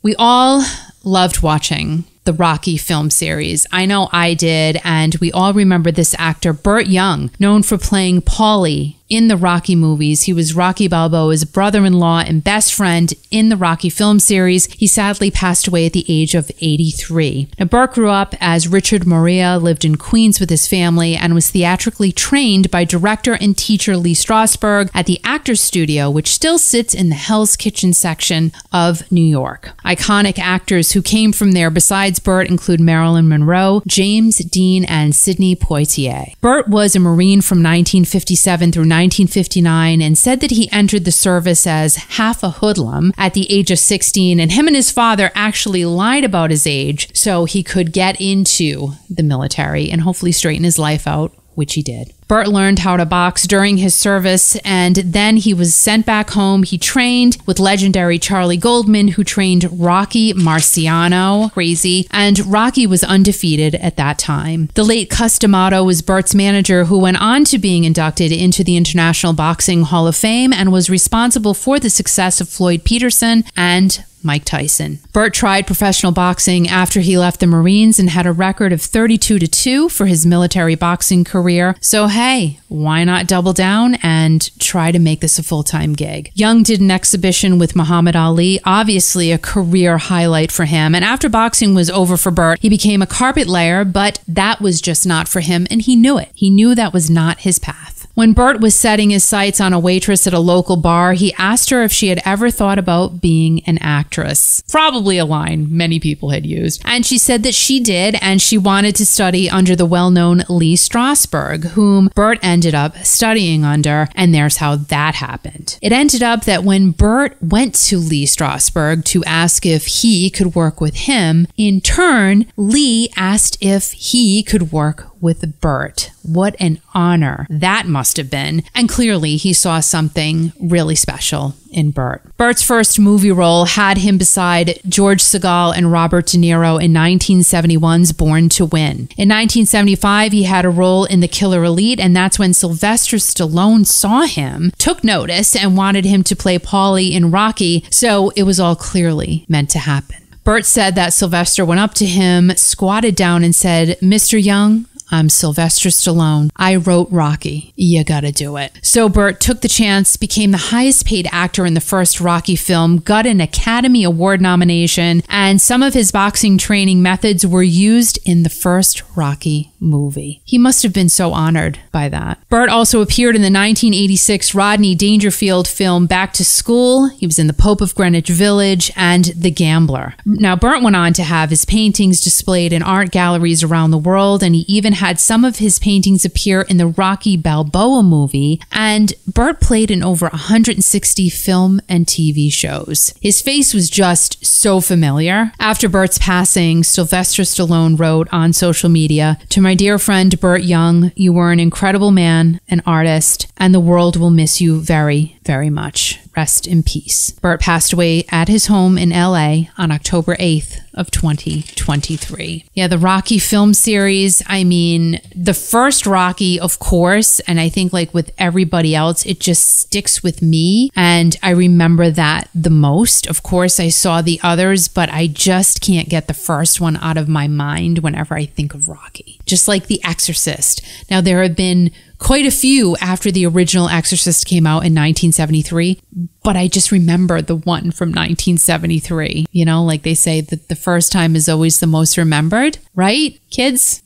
We all loved watching the Rocky film series. I know I did, and we all remember this actor, Burt Young, known for playing Paulie in the Rocky movies. He was Rocky Balboa's brother-in-law and best friend in the Rocky film series. He sadly passed away at the age of 83. Now, Burt grew up as Richard Morea, lived in Queens with his family, and was theatrically trained by director and teacher Lee Strasberg at the Actors Studio, which still sits in the Hell's Kitchen section of New York. Iconic actors who came from there besides Burt include Marilyn Monroe, James Dean, and Sidney Poitier. Burt was a Marine from 1957 through 1959 and said that he entered the service as half a hoodlum at the age of 16, and him and his father actually lied about his age so he could get into the military and hopefully straighten his life out, which he did. Burt learned how to box during his service, and then he was sent back home. He trained with legendary Charlie Goldman, who trained Rocky Marciano. Crazy. And Rocky was undefeated at that time. The late Cus D'Amato was Burt's manager, who went on to being inducted into the International Boxing Hall of Fame and was responsible for the success of Floyd Peterson and Mike Tyson. Burt tried professional boxing after he left the Marines and had a record of 32-2 for his military boxing career. So hey, why not double down and try to make this a full-time gig? Young did an exhibition with Muhammad Ali, obviously a career highlight for him. And after boxing was over for Burt, he became a carpet layer, but that was just not for him, and he knew it. He knew that was not his path. When Burt was setting his sights on a waitress at a local bar, he asked her if she had ever thought about being an actress. Probably a line many people had used. And she said that she did, and she wanted to study under the well-known Lee Strasberg, whom Burt ended up studying under, and there's how that happened. It ended up that when Burt went to Lee Strasberg to ask if he could work with him, in turn, Lee asked if he could work with Burt. What an honor that must have been. And clearly he saw something really special in Burt. Burt's first movie role had him beside George Segal and Robert De Niro in 1971's Born to Win. In 1975, he had a role in The Killer Elite, and that's when Sylvester Stallone saw him, took notice, and wanted him to play Paulie in Rocky, so it was all clearly meant to happen. Burt said that Sylvester went up to him, squatted down, and said, "Mr. Young, I'm Sylvester Stallone. I wrote Rocky. You gotta do it." So Burt took the chance, became the highest paid actor in the first Rocky film, got an Academy Award nomination, and some of his boxing training methods were used in the first Rocky movie. He must have been so honored by that. Burt also appeared in the 1986 Rodney Dangerfield film Back to School. He was in The Pope of Greenwich Village and The Gambler. Now, Burt went on to have his paintings displayed in art galleries around the world, and he even had some of his paintings appear in the Rocky Balboa movie, and Burt played in over 160 film and TV shows. His face was just so familiar. After Burt's passing, Sylvester Stallone wrote on social media, "To my dear friend Burt Young, you were an incredible man, an artist, and the world will miss you very, very much. Rest in peace." Burt passed away at his home in LA on October 8th of 2023. Yeah, the Rocky film series, I mean, the first Rocky, of course, and I think like with everybody else, it just sticks with me, and I remember that the most. Of course, I saw the others, but I just can't get the first one out of my mind whenever I think of Rocky. Just like The Exorcist. Now, there have been quite a few after the original Exorcist came out in 1973, but I just remember the one from 1973. You know, like they say that the first time is always the most remembered, right, kids?